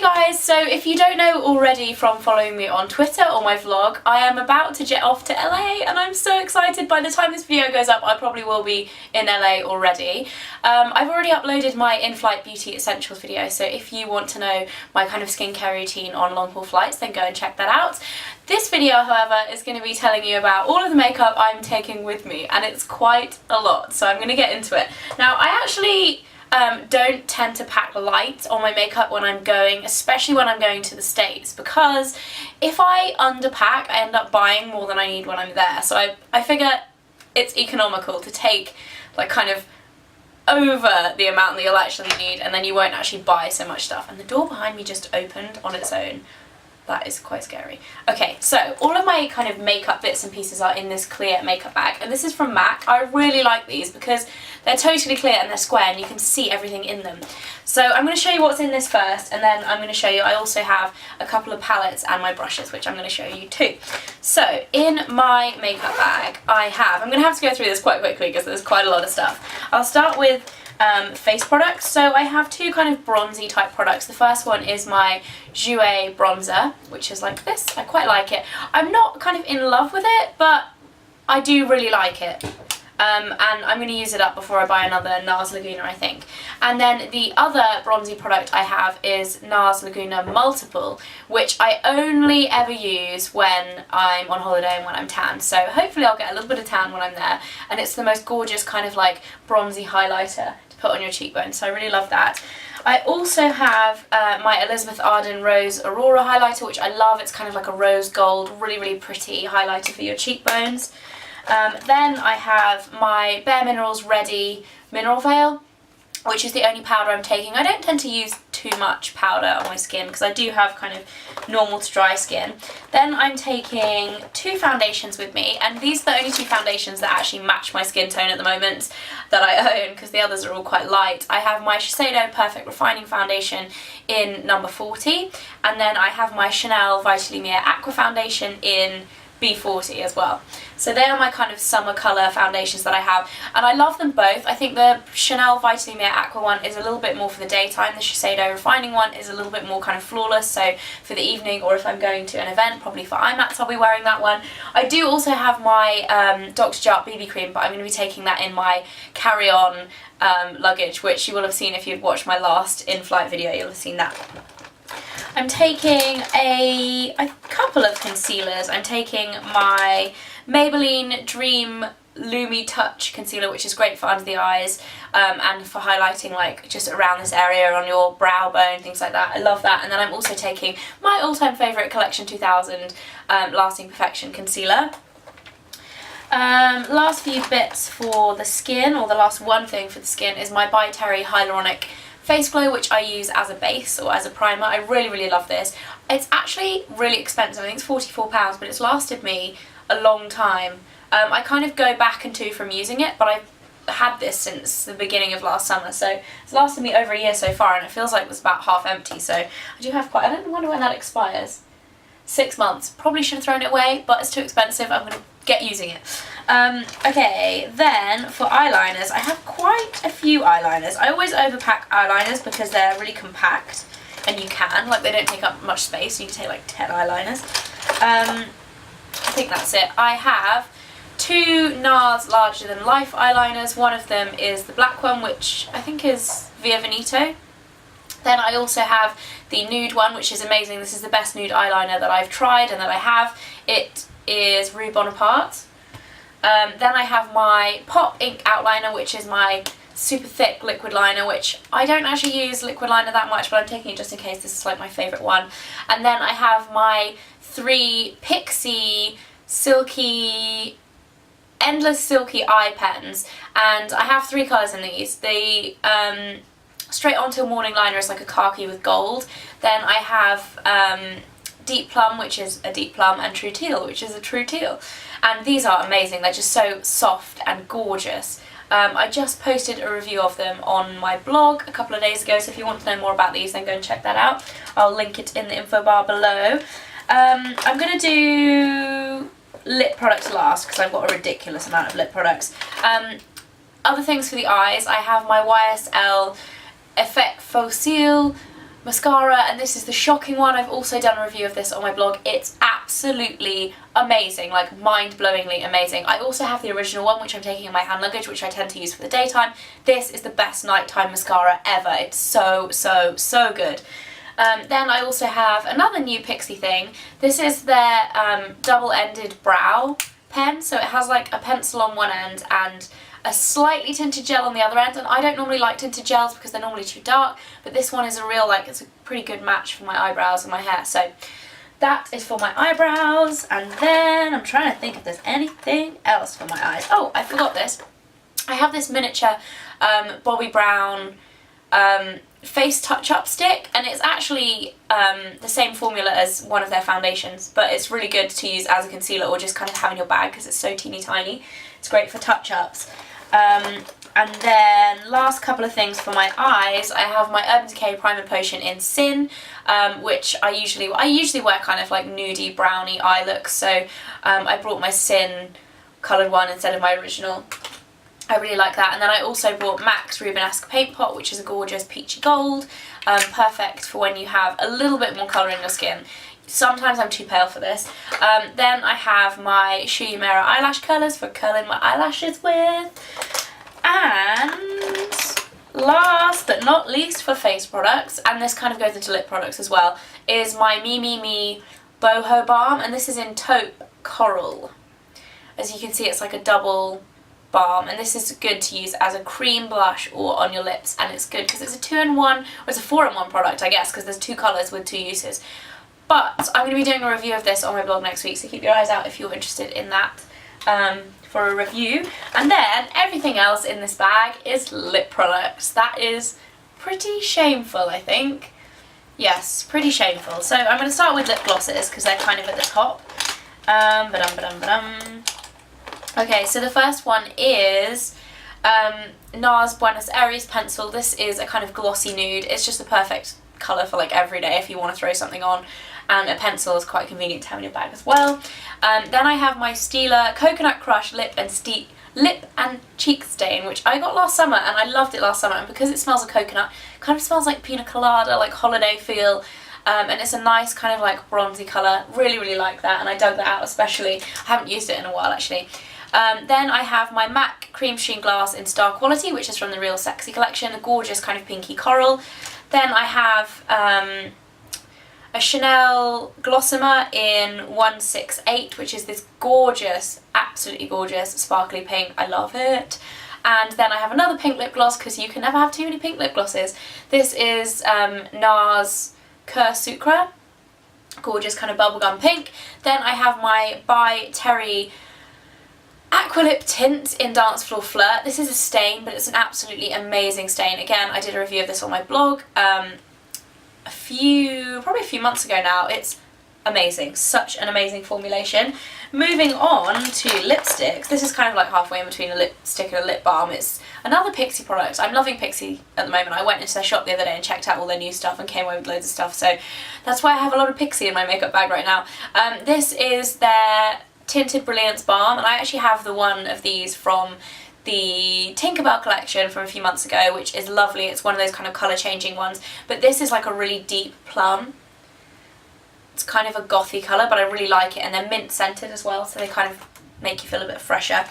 guys, so if you don't know already from following me on Twitter or my vlog, I am about to jet off to LA and I'm so excited. By the time this video goes up I probably will be in LA already. I've already uploaded my in-flight beauty essentials video, so if you want to know my kind of skincare routine on long haul flights then go and check that out. This video, however, is going to be telling you about all of the makeup I'm taking with me, and it's quite a lot, so I'm going to get into it. Now, I actually don't tend to pack light on my makeup when I'm going, especially when I'm going to the States, because if I underpack I end up buying more than I need when I'm there. So I figure it's economical to take like kind of over the amount that you'll actually need, and then you won't actually buy so much stuff. And the door behind me just opened on its own. That is quite scary. Okay, so all of my kind of makeup bits and pieces are in this clear makeup bag, and this is from MAC. I really like these because they're totally clear and they're square and you can see everything in them. So I'm going to show you what's in this first, and then I'm going to show you, I also have a couple of palettes and my brushes, which I'm going to show you too. So in my makeup bag I have, I'm going to have to go through this quite quickly because there's quite a lot of stuff. I'll start with face products. So I have two kind of bronzy type products. The first one is my Jouer bronzer, which is like this. I quite like it. I'm not kind of in love with it, but I do really like it. And I'm going to use it up before I buy another NARS Laguna, I think. And then the other bronzy product I have is NARS Laguna Multiple, which I only ever use when I'm on holiday and when I'm tan. So hopefully I'll get a little bit of tan when I'm there. And it's the most gorgeous kind of like bronzy highlighter to put on your cheekbones. So I really love that. I also have my Elizabeth Arden Rose Aurora highlighter, which I love. It's kind of like a rose gold, really, really pretty highlighter for your cheekbones. Then I have my Bare Minerals Ready Mineral Veil, which is the only powder I'm taking. I don't tend to use too much powder on my skin because I do have kind of normal to dry skin. Then I'm taking two foundations with me, and these are the only two foundations that actually match my skin tone at the moment that I own, because the others are all quite light. I have my Shiseido Perfect Refining Foundation in number 40, and then I have my Chanel Vitalumiere Aqua Foundation in B40 as well. So they are my kind of summer colour foundations that I have, and I love them both. I think the Chanel Vitalumiere Aqua one is a little bit more for the daytime. The Shiseido Refining one is a little bit more kind of flawless, so for the evening, or if I'm going to an event, probably for IMAX, I'll be wearing that one. I do also have my Dr. Jart BB cream, but I'm going to be taking that in my carry-on luggage, which you will have seen if you've watched my last in-flight video. You'll have seen that. I'm taking a couple of concealers. I'm taking my Maybelline Dream Lumi Touch concealer, which is great for under the eyes and for highlighting like just around this area on your brow bone, things like that. I love that. And then I'm also taking my all-time favourite Collection 2000 Lasting Perfection concealer. Last few bits for the skin, or the last one thing for the skin, is my By Terry Hyaluronic Face Glow, which I use as a base or as a primer. I really, really love this. It's actually really expensive. I think it's £44, but it's lasted me a long time. I kind of go back and to from using it, but I've had this since the beginning of last summer, so it's lasted me over a year so far, and it feels like it's about half empty, so I do have quite, I don't wonder when that expires. 6 months. Probably should have thrown it away, but it's too expensive. I'm going to get using it. Okay, then for eyeliners, I have quite a few eyeliners. I always overpack eyeliners because they're really compact, and you can, like, they don't take up much space, so you can take like 10 eyeliners. I think that's it. I have two NARS Larger Than Life eyeliners. One of them is the black one, which I think is Via Veneto. Then I also have the nude one, which is amazing. This is the best nude eyeliner that I've tried and that I have. It is Rue Bonaparte. Then I have my Pop Ink outliner, which is my super thick liquid liner, which I don't actually use liquid liner that much, but I'm taking it just in case. This is like my favourite one. And then I have my 3 Pixi Silky Endless Silky Eye Pens, and I have 3 colours in these. The Straight On Till Morning liner is like a khaki with gold. Then I have Deep Plum, which is a deep plum, and True Teal, which is a true teal. And these are amazing. They're just so soft and gorgeous. I just posted a review of them on my blog a couple of days ago, so if you want to know more about these, then go and check that out. I'll link it in the info bar below. I'm going to do lip products last because I've got a ridiculous amount of lip products. Other things for the eyes, I have my YSL Effect Faux Cils mascara, and this is the Shocking one. I've also done a review of this on my blog. It's absolutely amazing, like mind-blowingly amazing. I also have the original one, which I'm taking in my hand luggage, which I tend to use for the daytime. This is the best nighttime mascara ever. It's so, so, so good. Then I also have another new Pixi thing. This is their double-ended brow pen, so it has like a pencil on one end and a slightly tinted gel on the other end, and I don't normally like tinted gels because they're normally too dark, but this one is a real, like, it's a pretty good match for my eyebrows and my hair, so that is for my eyebrows. And then I'm trying to think if there's anything else for my eyes. Oh, I forgot this. I have this miniature Bobbi Brown face touch-up stick, and it's actually the same formula as one of their foundations, but it's really good to use as a concealer or just kind of have in your bag because it's so teeny tiny. It's great for touch-ups. And then last couple of things for my eyes, I have my Urban Decay Primer Potion in Sin, which I usually wear kind of like nudie browny eye looks, so I brought my Sin coloured one instead of my original. I really like that. And then I also bought MAC's Rubenesque Paint Pot, which is a gorgeous peachy gold, perfect for when you have a little bit more colour in your skin. Sometimes I'm too pale for this. Then I have my Shu Uemura eyelash curlers for curling my eyelashes with. And last but not least for face products, and this kind of goes into lip products as well, is my Me Boho Balm, and this is in Taupe Coral. As you can see, it's like a double balm, and this is good to use as a cream blush or on your lips, and it's good because it's a 2-in-1, or it's a 4-in-1 product, I guess, because there's 2 colours with 2 uses. But I'm going to be doing a review of this on my blog next week, so keep your eyes out if you're interested in that for a review. And then everything else in this bag is lip products. That is pretty shameful, I think. Yes, pretty shameful. So I'm going to start with lip glosses because they're kind of at the top. Okay, so the first one is NARS Buenos Aires Pencil. This is a kind of glossy nude. It's just the perfect colour for like every day if you want to throw something on, and a pencil is quite convenient to have in your bag as well. Then I have my Stila Coconut Crush Lip and Cheek Stain, which I got last summer, and I loved it last summer, and because it smells of coconut, it kind of smells like pina colada, like holiday feel. And it's a nice kind of like bronzy colour. Really, really like that, and I dug that out especially. I haven't used it in a while actually. Then I have my MAC Cream Sheen Glass in Star Quality, which is from the Real Sexy collection, a gorgeous kind of pinky coral. Then I have a Chanel Glossimer in 168, which is this gorgeous, absolutely gorgeous, sparkly pink. I love it. And then I have another pink lip gloss, because you can never have too many pink lip glosses. This is NARS Cœur Sucre, gorgeous kind of bubblegum pink. Then I have my By Terry Aqualip Tint in Dance Floor Flirt. This is a stain, but it's an absolutely amazing stain. Again, I did a review of this on my blog probably a few months ago now. It's amazing. Such an amazing formulation. Moving on to lipsticks. This is kind of like halfway in between a lipstick and a lip balm. It's another Pixi product. I'm loving Pixi at the moment. I went into their shop the other day and checked out all their new stuff and came away with loads of stuff, so that's why I have a lot of Pixi in my makeup bag right now. This is their Tinted Brilliance Balm, and I actually have the one of these from the Tinkerbell collection from a few months ago, which is lovely. It's one of those kind of colour changing ones, but this is like a really deep plum. It's kind of a gothy colour, but I really like it, and they're mint scented as well, so they kind of make you feel a bit fresher.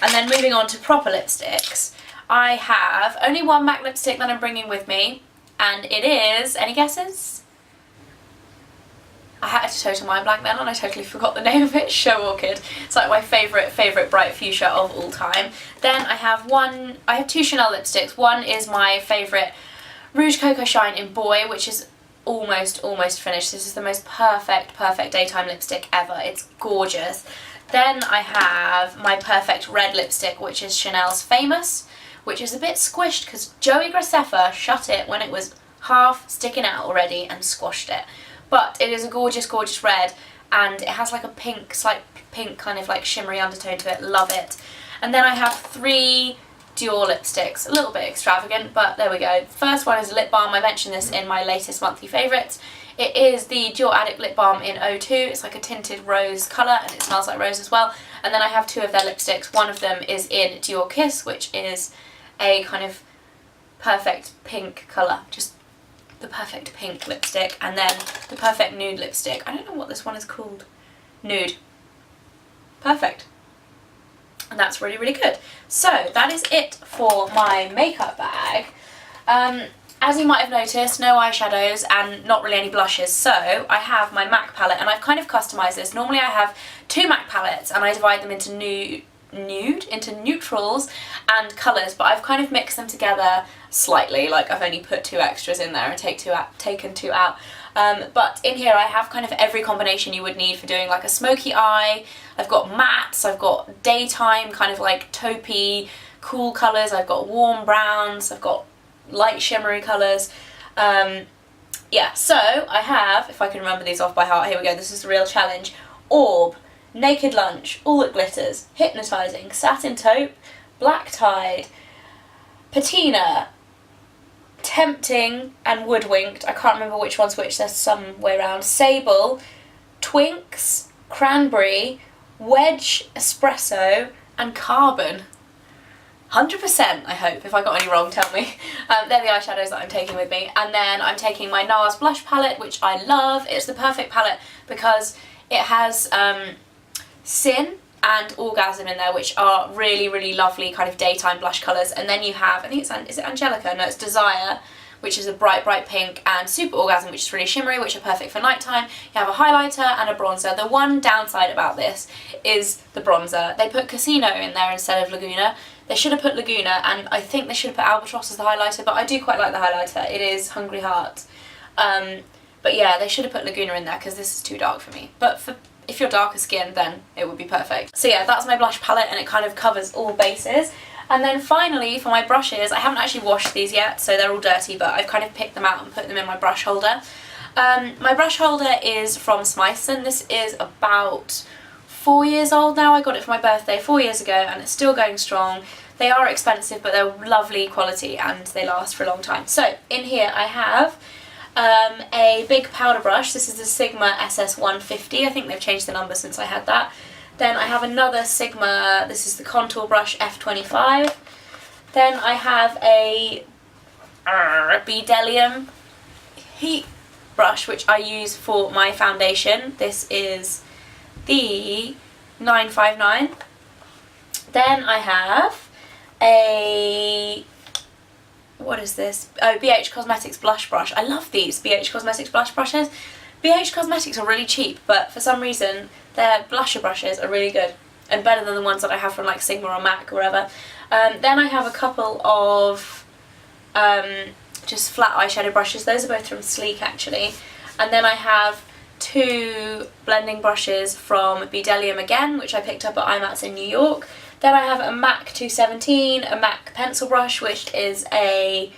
And then moving on to proper lipsticks, I have only one MAC lipstick that I'm bringing with me, and it is, any guesses? I had to total mind blank then, and I totally forgot the name of it. Show Orchid. It's like my favourite bright fuchsia of all time. Then I have two Chanel lipsticks. One is my favourite Rouge Coco Shine in Boy, which is almost finished. This is the most perfect daytime lipstick ever. It's gorgeous. Then I have my perfect red lipstick, which is Chanel's Famous, which is a bit squished because Joey Graceffa shut it when it was half sticking out already and squashed it. But it is a gorgeous red, and it has like a pink, slight pink kind of like shimmery undertone to it. Love it. And then I have 3 Dior lipsticks. A little bit extravagant, but there we go. First one is a lip balm. I mentioned this in my latest monthly favourites. It is the Dior Addict Lip Balm in O2. It's like a tinted rose colour, and it smells like rose as well. And then I have 2 of their lipsticks. One of them is in Dior Kiss, which is a kind of perfect pink colour. Just the perfect pink lipstick, and then the perfect nude lipstick. I don't know what this one is called. Nude. Perfect. And that's really, really good. So that is it for my makeup bag. As you might have noticed, no eyeshadows and not really any blushes, so I have my MAC palette, and I've kind of customised this. Normally I have 2 MAC palettes and I divide them into neutrals and colours, but I've kind of mixed them together slightly, like I've only put 2 extras in there and taken 2 out. But in here I have kind of every combination you would need for doing like a smoky eye. I've got mattes, I've got daytime kind of like taupey cool colours, I've got warm browns, I've got light shimmery colours. Yeah, so I have, if I can remember these off by heart, here we go, this is the real challenge. Orb, Naked Lunch, All That Glitters, Hypnotising, Satin Taupe, Black Tide, Patina, Tempting and Woodwinked, I can't remember which one's which, there's some way around, Sable, Twinks, Cranberry, Wedge, Espresso and Carbon. 100%, I hope. If I got any wrong, tell me. They're the eyeshadows that I'm taking with me. And then I'm taking my NARS blush palette, which I love. It's the perfect palette because it has Sin and Orgasm in there, which are really, really lovely kind of daytime blush colours. And then you have, I think it's, is it Angelica? No, it's Desire, which is a bright, bright pink, and Super Orgasm, which is really shimmery, which are perfect for nighttime. You have a highlighter and a bronzer. The one downside about this is the bronzer. They put Casino in there instead of Laguna. They should have put Laguna, and I think they should have put Albatross as the highlighter, but I do quite like the highlighter. It is Hungry Heart. But yeah, they should have put Laguna in there because this is too dark for me. But if you're darker skinned, then it would be perfect. So yeah, that's my blush palette, and it kind of covers all bases. And then finally, for my brushes, I haven't actually washed these yet, so they're all dirty, but I've kind of picked them out and put them in my brush holder. My brush holder is from Smythson. This is about 4 years old now. I got it for my birthday 4 years ago, and it's still going strong. They are expensive, but they're lovely quality and they last for a long time. So in here I have a big powder brush. This is the Sigma SS150. I think they've changed the number since I had that. Then I have another Sigma, this is the contour brush F25. Then I have a Bdellium heat brush, which I use for my foundation. This is the 959. Then I have a, what is this? Oh, BH Cosmetics blush brush. I love these BH Cosmetics blush brushes. BH Cosmetics are really cheap, but for some reason their blusher brushes are really good and better than the ones that I have from like Sigma or MAC or whatever. Then I have a couple of just flat eyeshadow brushes. Those are both from Sleek actually. And then I have 2 blending brushes from Bdellium again, which I picked up at IMATS in New York. Then I have a MAC 217, a MAC pencil brush, which is a,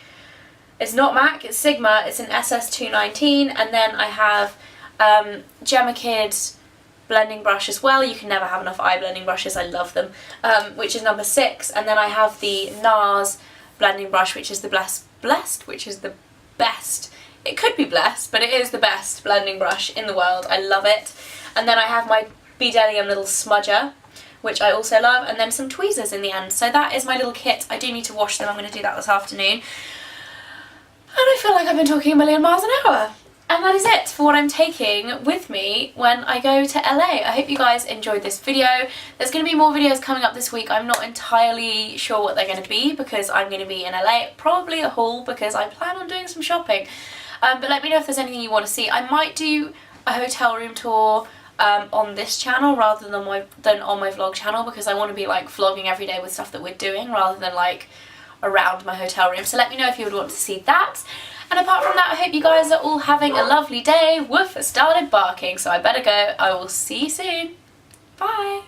it's not MAC, it's Sigma, it's an SS219, and then I have Gemma Kid's blending brush as well. You can never have enough eye blending brushes, I love them, which is number 6, and then I have the NARS blending brush, which is the Blessed, which is the best. It could be Blessed, but it is the best blending brush in the world. I love it. And then I have my Bdellium little smudger, which I also love, and then some tweezers in the end. So that is my little kit. I do need to wash them. I'm going to do that this afternoon. And I feel like I've been talking a million miles an hour. And that is it for what I'm taking with me when I go to LA. I hope you guys enjoyed this video. There's going to be more videos coming up this week. I'm not entirely sure what they're going to be because I'm going to be in LA. Probably a haul because I plan on doing some shopping. But let me know if there's anything you want to see. I might do a hotel room tour on this channel rather than on my vlog channel, because I want to be like vlogging every day with stuff that we're doing rather than like around my hotel room. So let me know if you would want to see that. And apart from that, I hope you guys are all having a lovely day. Woof, I started barking, so I better go. I will see you soon. Bye.